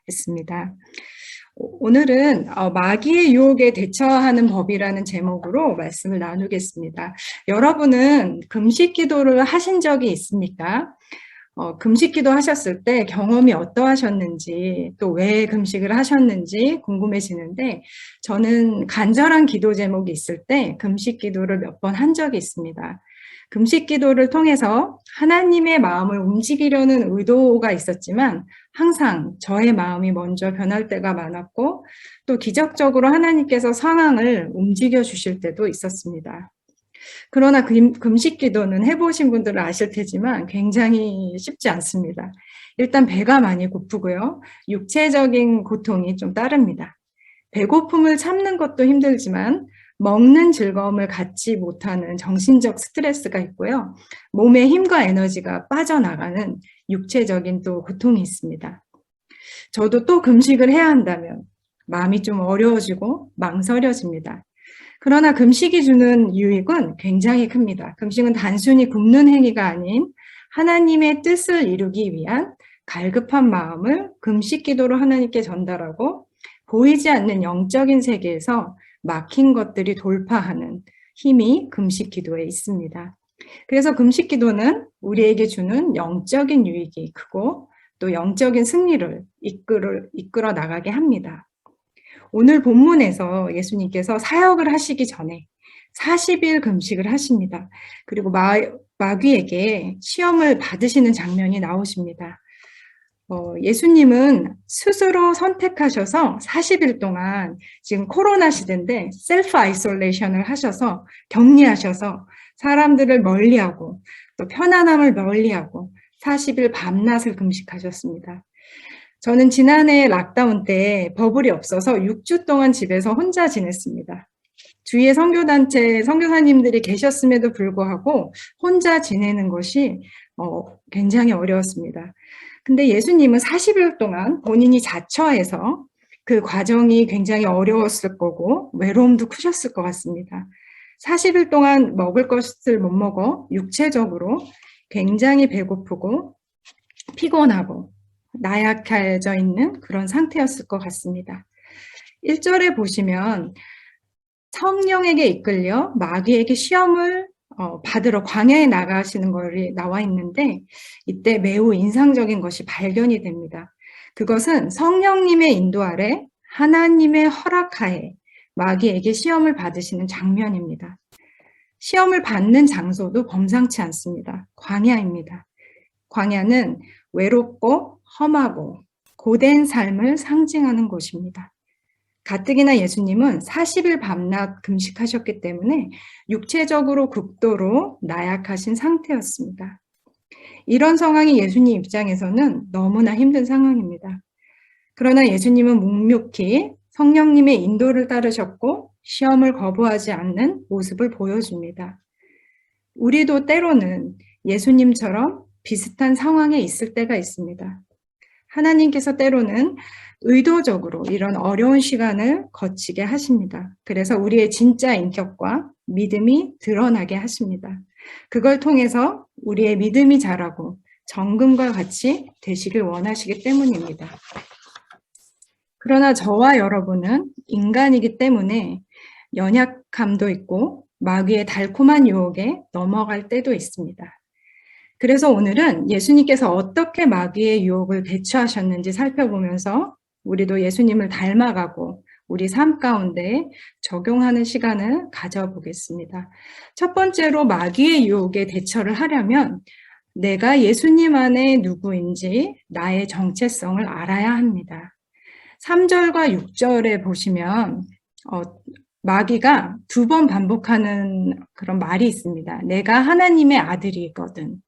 했습니다. 오늘은 마귀의 유혹에 대처하는 법이라는 제목으로 말씀을 나누겠습니다. 여러분은 금식 기도를 하신 적이 있습니까? 금식 기도 하셨을 때 경험이 어떠하셨는지, 또 왜 금식을 하셨는지 궁금해지는데, 저는 간절한 기도 제목이 있을 때 금식 기도를 몇 번 한 적이 있습니다. 금식 기도를 통해서 하나님의 마음을 움직이려는 의도가 있었지만 항상 저의 마음이 먼저 변할 때가 많았고 또 기적적으로 하나님께서 상황을 움직여 주실 때도 있었습니다. 그러나 금식 기도는 해보신 분들은 아실 테지만 굉장히 쉽지 않습니다. 일단 배가 많이 고프고요. 육체적인 고통이 좀 따릅니다. 배고픔을 참는 것도 힘들지만 먹는 즐거움을 갖지 못하는 정신적 스트레스가 있고요. 몸의 힘과 에너지가 빠져나가는 육체적인 또 고통이 있습니다. 저도 또 금식을 해야 한다면 마음이 좀 어려워지고 망설여집니다. 그러나 금식이 주는 유익은 굉장히 큽니다. 금식은 단순히 굶는 행위가 아닌 하나님의 뜻을 이루기 위한 갈급한 마음을 금식 기도로 하나님께 전달하고 보이지 않는 영적인 세계에서 막힌 것들이 돌파하는 힘이 금식 기도에 있습니다. 그래서 금식 기도는 우리에게 주는 영적인 유익이 크고 또 영적인 승리를 이끌어 나가게 합니다. 오늘 본문에서 예수님께서 사역을 하시기 전에 40일 금식을 하십니다. 그리고 마귀에게 시험을 받으시는 장면이 나오십니다. 예수님은 스스로 선택하셔서 40일 동안 지금 코로나 시대인데 셀프 아이솔레이션을 하셔서 격리하셔서 사람들을 멀리하고 또 편안함을 멀리하고 40일 밤낮을 금식하셨습니다. 저는 지난해 락다운 때 버블이 없어서 6주 동안 집에서 혼자 지냈습니다. 주위에 선교단체 선교사님들이 계셨음에도 불구하고 혼자 지내는 것이 굉장히 어려웠습니다. 근데 예수님은 40일 동안 본인이 자처해서 그 과정이 굉장히 어려웠을 거고 외로움도 크셨을 것 같습니다. 40일 동안 먹을 것을 못 먹어 육체적으로 굉장히 배고프고 피곤하고 나약해져 있는 그런 상태였을 것 같습니다. 1절에 보시면 성령에게 이끌려 마귀에게 시험을 받으러 광야에 나가시는 것이 나와 있는데 이때 매우 인상적인 것이 발견이 됩니다. 그것은 성령님의 인도 아래 하나님의 허락하에 마귀에게 시험을 받으시는 장면입니다. 시험을 받는 장소도 범상치 않습니다. 광야입니다. 광야는 외롭고 험하고 고된 삶을 상징하는 곳입니다. 가뜩이나 예수님은 40일 밤낮 금식하셨기 때문에 육체적으로 극도로 나약하신 상태였습니다. 이런 상황이 예수님 입장에서는 너무나 힘든 상황입니다. 그러나 예수님은 묵묵히 성령님의 인도를 따르셨고 시험을 거부하지 않는 모습을 보여줍니다. 우리도 때로는 예수님처럼 비슷한 상황에 있을 때가 있습니다. 하나님께서 때로는 의도적으로 이런 어려운 시간을 거치게 하십니다. 그래서 우리의 진짜 인격과 믿음이 드러나게 하십니다. 그걸 통해서 우리의 믿음이 자라고 정금과 같이 되시길 원하시기 때문입니다. 그러나 저와 여러분은 인간이기 때문에 연약함도 있고 마귀의 달콤한 유혹에 넘어갈 때도 있습니다. 그래서 오늘은 예수님께서 어떻게 마귀의 유혹을 대처하셨는지 살펴보면서 우리도 예수님을 닮아가고 우리 삶 가운데 적용하는 시간을 가져보겠습니다. 첫 번째로 마귀의 유혹에 대처를 하려면 내가 예수님 안에 누구인지 나의 정체성을 알아야 합니다. 3절과 6절에 보시면 마귀가 2번 반복하는 그런 말이 있습니다. 내가 하나님의 아들이거든.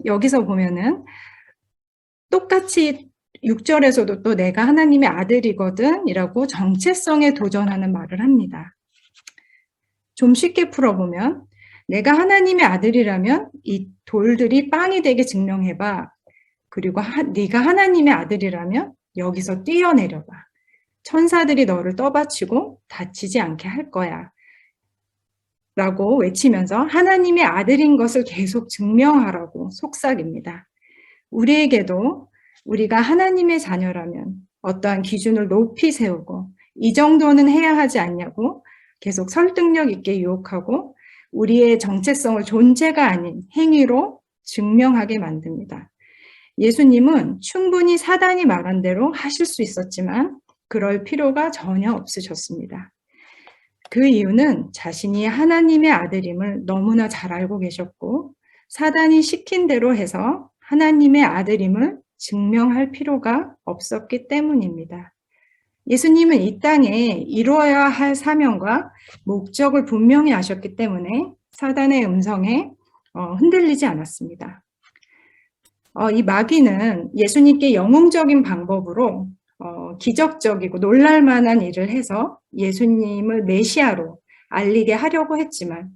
여기서 보면은 똑같이 6절에서도 또 내가 하나님의 아들이거든 이라고 정체성에 도전하는 말을 합니다. 좀 쉽게 풀어보면 내가 하나님의 아들이라면 이 돌들이 빵이 되게 증명해봐. 그리고 네가 하나님의 아들이라면 여기서 뛰어내려봐. 천사들이 너를 떠받치고 다치지 않게 할 거야. 라고 외치면서 하나님의 아들인 것을 계속 증명하라고 속삭입니다. 우리에게도 우리가 하나님의 자녀라면 어떠한 기준을 높이 세우고 이 정도는 해야 하지 않냐고 계속 설득력 있게 유혹하고 우리의 정체성을 존재가 아닌 행위로 증명하게 만듭니다. 예수님은 충분히 사단이 말한 대로 하실 수 있었지만 그럴 필요가 전혀 없으셨습니다. 그 이유는 자신이 하나님의 아들임을 너무나 잘 알고 계셨고 사단이 시킨 대로 해서 하나님의 아들임을 증명할 필요가 없었기 때문입니다. 예수님은 이 땅에 이루어야 할 사명과 목적을 분명히 아셨기 때문에 사단의 음성에 흔들리지 않았습니다. 이 마귀는 예수님께 영웅적인 방법으로 기적적이고 놀랄만한 일을 해서 예수님을 메시아로 알리게 하려고 했지만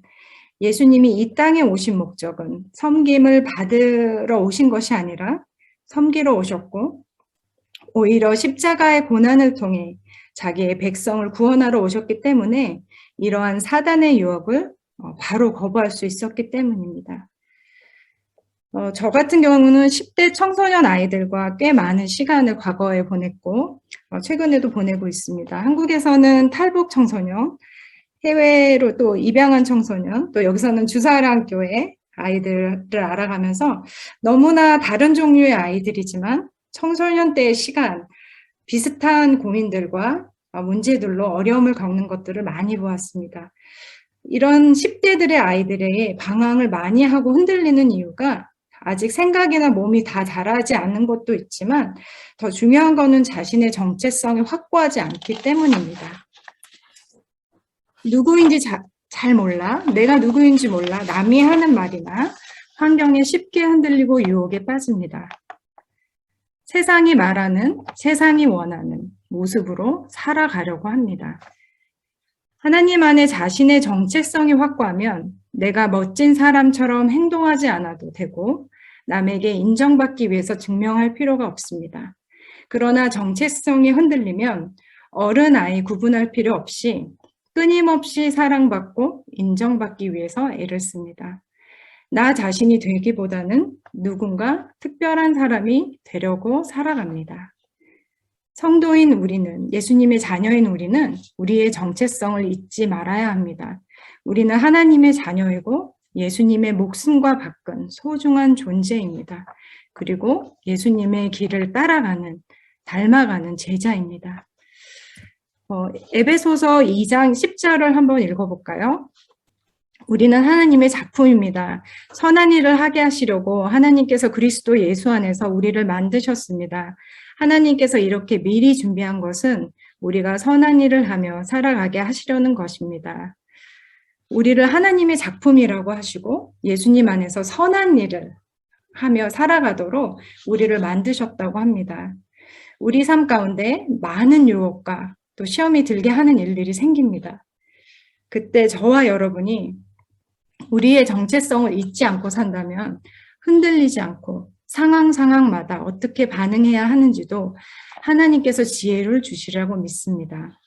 예수님이 이 땅에 오신 목적은 섬김을 받으러 오신 것이 아니라 섬기러 오셨고 오히려 십자가의 고난을 통해 자기의 백성을 구원하러 오셨기 때문에 이러한 사단의 유혹을 바로 거부할 수 있었기 때문입니다. 저 같은 경우는 10대 청소년 아이들과 꽤 많은 시간을 과거에 보냈고 최근에도 보내고 있습니다. 한국에서는 탈북 청소년, 해외로 또 입양한 청소년, 또 여기서는 주사랑교회 아이들을 알아가면서 너무나 다른 종류의 아이들이지만 청소년 때의 시간, 비슷한 고민들과 문제들로 어려움을 겪는 것들을 많이 보았습니다. 이런 10대들의 아이들의 방황을 많이 하고 흔들리는 이유가 아직 생각이나 몸이 다 자라지 않는 것도 있지만 더 중요한 거는 자신의 정체성이 확고하지 않기 때문입니다. 누구인지 잘 몰라, 내가 누구인지 몰라, 남이 하는 말이나 환경에 쉽게 흔들리고 유혹에 빠집니다. 세상이 말하는, 세상이 원하는 모습으로 살아가려고 합니다. 하나님 안에 자신의 정체성이 확고하면 내가 멋진 사람처럼 행동하지 않아도 되고 남에게 인정받기 위해서 증명할 필요가 없습니다. 그러나 정체성이 흔들리면 어른, 아이 구분할 필요 없이 끊임없이 사랑받고 인정받기 위해서 애를 씁니다. 나 자신이 되기보다는 누군가 특별한 사람이 되려고 살아갑니다. 성도인 우리는, 예수님의 자녀인 우리는 우리의 정체성을 잊지 말아야 합니다. 우리는 하나님의 자녀이고 예수님의 목숨과 바꾼 소중한 존재입니다. 그리고 예수님의 길을 따라가는, 닮아가는 제자입니다. 에베소서 2장 10절을 한번 읽어볼까요? 우리는 하나님의 작품입니다. 선한 일을 하게 하시려고 하나님께서 그리스도 예수 안에서 우리를 만드셨습니다. 하나님께서 이렇게 미리 준비한 것은 우리가 선한 일을 하며 살아가게 하시려는 것입니다. 우리를 하나님의 작품이라고 하시고 예수님 안에서 선한 일을 하며 살아가도록 우리를 만드셨다고 합니다. 우리 삶 가운데 많은 유혹과 또 시험이 들게 하는 일들이 생깁니다. 그때 저와 여러분이 우리의 정체성을 잊지 않고 산다면 흔들리지 않고 상황마다 어떻게 반응해야 하는지도 하나님께서 지혜를 주시라고 믿습니다.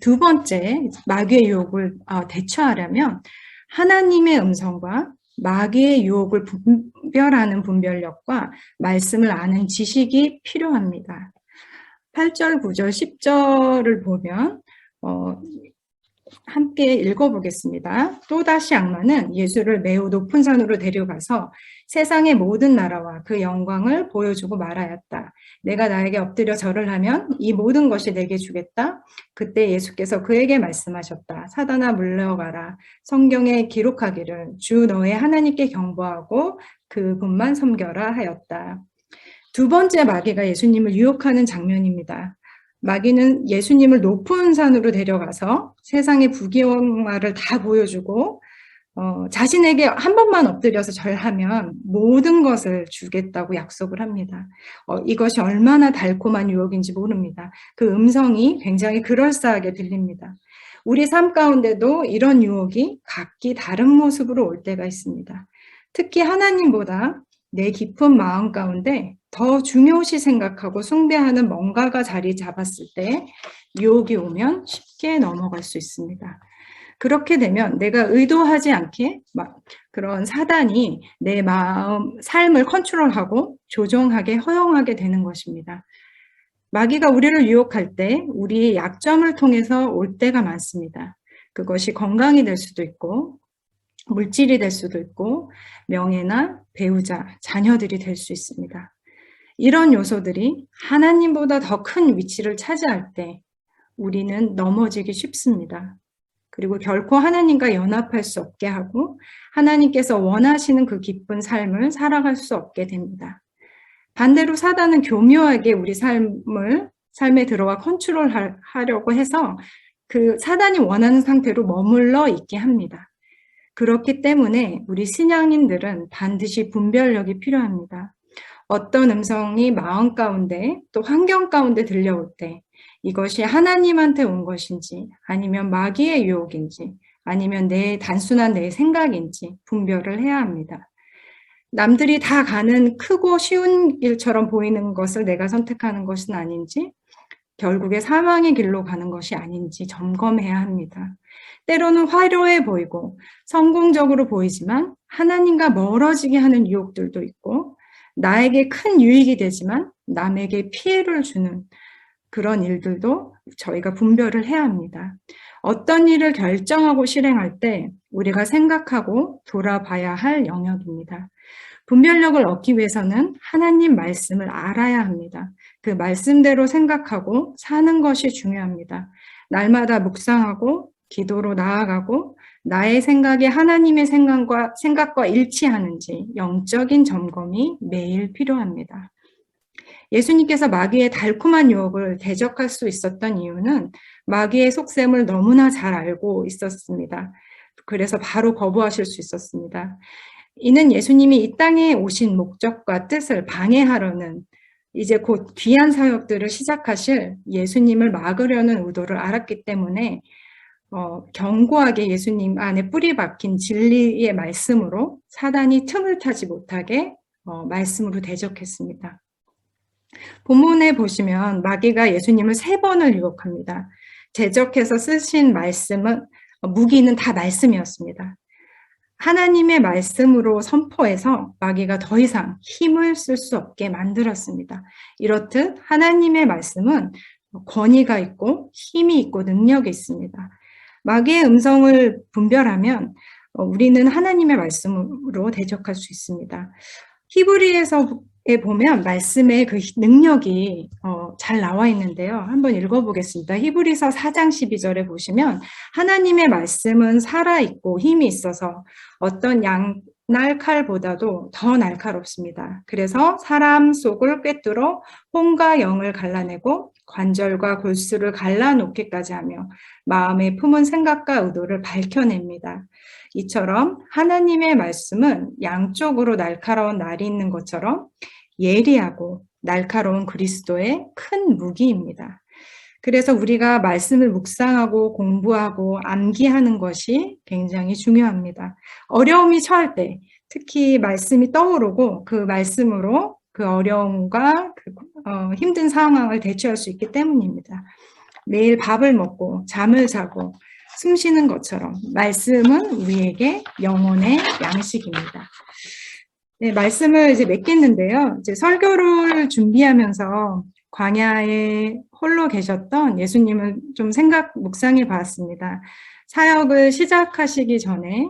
두 번째, 마귀의 유혹을 대처하려면 하나님의 음성과 마귀의 유혹을 분별하는 분별력과 말씀을 아는 지식이 필요합니다. 8절, 9절, 10절을 보면 함께 읽어보겠습니다. 또다시 악마는 예수를 매우 높은 산으로 데려가서 세상의 모든 나라와 그 영광을 보여주고 말하였다. 내가 나에게 엎드려 절을 하면 이 모든 것이 내게 주겠다. 그때 예수께서 그에게 말씀하셨다. 사단아 물러가라. 성경에 기록하기를 주 너의 하나님께 경배하고 그분만 섬겨라 하였다. 두 번째 마귀가 예수님을 유혹하는 장면입니다. 마귀는 예수님을 높은 산으로 데려가서 세상의 부귀영화를 다 보여주고 자신에게 한 번만 엎드려서 절하면 모든 것을 주겠다고 약속을 합니다. 이것이 얼마나 달콤한 유혹인지 모릅니다. 그 음성이 굉장히 그럴싸하게 들립니다. 우리 삶 가운데도 이런 유혹이 각기 다른 모습으로 올 때가 있습니다. 특히 하나님보다 내 깊은 마음 가운데 더 중요시 생각하고 숭배하는 뭔가가 자리 잡았을 때 유혹이 오면 쉽게 넘어갈 수 있습니다. 그렇게 되면 내가 의도하지 않게 막 그런 사단이 내 마음, 삶을 컨트롤하고 조종하게 허용하게 되는 것입니다. 마귀가 우리를 유혹할 때 우리의 약점을 통해서 올 때가 많습니다. 그것이 건강이 될 수도 있고 물질이 될 수도 있고 명예나 배우자, 자녀들이 될 수 있습니다. 이런 요소들이 하나님보다 더 큰 위치를 차지할 때 우리는 넘어지기 쉽습니다. 그리고 결코 하나님과 연합할 수 없게 하고 하나님께서 원하시는 그 기쁜 삶을 살아갈 수 없게 됩니다. 반대로 사단은 교묘하게 우리 삶에 들어와 컨트롤하려고 해서 그 사단이 원하는 상태로 머물러 있게 합니다. 그렇기 때문에 우리 신앙인들은 반드시 분별력이 필요합니다. 어떤 음성이 마음 가운데 또 환경 가운데 들려올 때 이것이 하나님한테 온 것인지 아니면 마귀의 유혹인지 아니면 단순한 내 생각인지 분별을 해야 합니다. 남들이 다 가는 크고 쉬운 길처럼 보이는 것을 내가 선택하는 것은 아닌지 결국에 사망의 길로 가는 것이 아닌지 점검해야 합니다. 때로는 화려해 보이고 성공적으로 보이지만 하나님과 멀어지게 하는 유혹들도 있고 나에게 큰 유익이 되지만 남에게 피해를 주는 그런 일들도 저희가 분별을 해야 합니다. 어떤 일을 결정하고 실행할 때 우리가 생각하고 돌아봐야 할 영역입니다. 분별력을 얻기 위해서는 하나님 말씀을 알아야 합니다. 그 말씀대로 생각하고 사는 것이 중요합니다. 날마다 묵상하고 기도로 나아가고 나의 생각이 하나님의 생각과 일치하는지 영적인 점검이 매일 필요합니다. 예수님께서 마귀의 달콤한 유혹을 대적할 수 있었던 이유는 마귀의 속셈을 너무나 잘 알고 있었습니다. 그래서 바로 거부하실 수 있었습니다. 이는 예수님이 이 땅에 오신 목적과 뜻을 방해하려는 이제 곧 귀한 사역들을 시작하실 예수님을 막으려는 의도를 알았기 때문에 견고하게 예수님 안에 뿌리 박힌 진리의 말씀으로 사단이 틈을 타지 못하게 말씀으로 대적했습니다. 본문에 보시면 마귀가 예수님을 3번을 유혹합니다. 대적해서 쓰신 말씀은 무기는 다 말씀이었습니다. 하나님의 말씀으로 선포해서 마귀가 더 이상 힘을 쓸 수 없게 만들었습니다. 이렇듯 하나님의 말씀은 권위가 있고 힘이 있고 능력이 있습니다. 마귀의 음성을 분별하면 우리는 하나님의 말씀으로 대적할 수 있습니다. 히브리서에 보면 말씀의 그 능력이 잘 나와 있는데요. 한번 읽어보겠습니다. 히브리서 4장 12절에 보시면 하나님의 말씀은 살아있고 힘이 있어서 어떤 양날칼보다도 더 날카롭습니다. 그래서 사람 속을 꿰뚫어 혼과 영을 갈라내고 관절과 골수를 갈라놓기까지 하며 마음에 품은 생각과 의도를 밝혀냅니다. 이처럼 하나님의 말씀은 양쪽으로 날카로운 날이 있는 것처럼 예리하고 날카로운 그리스도의 큰 무기입니다. 그래서 우리가 말씀을 묵상하고 공부하고 암기하는 것이 굉장히 중요합니다. 어려움이 처할 때 특히 말씀이 떠오르고 그 말씀으로 그 어려움과 힘든 상황을 대처할 수 있기 때문입니다. 매일 밥을 먹고 잠을 자고 숨 쉬는 것처럼 말씀은 우리에게 영혼의 양식입니다. 네, 말씀을 이제 맺겠는데요. 이제 설교를 준비하면서 광야에 홀로 계셨던 예수님을 좀 묵상해 봤습니다. 사역을 시작하시기 전에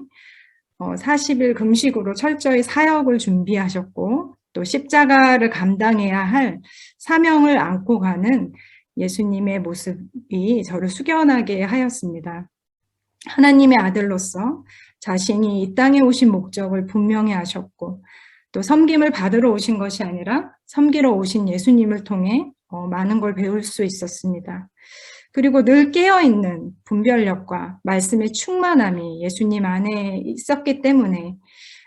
40일 금식으로 철저히 사역을 준비하셨고 또 십자가를 감당해야 할 사명을 안고 가는 예수님의 모습이 저를 숙연하게 하였습니다. 하나님의 아들로서 자신이 이 땅에 오신 목적을 분명히 하셨고 또 섬김을 받으러 오신 것이 아니라 섬기러 오신 예수님을 통해 많은 걸 배울 수 있었습니다. 그리고 늘 깨어있는 분별력과 말씀의 충만함이 예수님 안에 있었기 때문에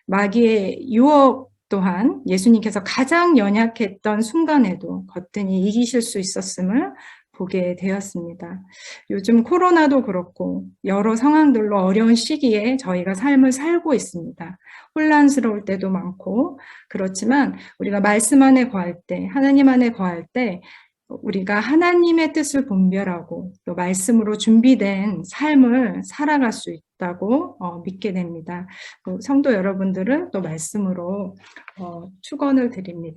마귀의 유혹 또한 예수님께서 가장 연약했던 순간에도 거뜬히 이기실 수 있었음을 보게 되었습니다. 요즘 코로나도 그렇고 여러 상황들로 어려운 시기에 저희가 삶을 살고 있습니다. 혼란스러울 때도 많고 그렇지만 우리가 말씀 안에 거할 때 하나님 안에 거할 때 우리가 하나님의 뜻을 분별하고 또 말씀으로 준비된 삶을 살아갈 수 있다고 믿게 됩니다. 성도 여러분들은 또 말씀으로 축원을 드립니다.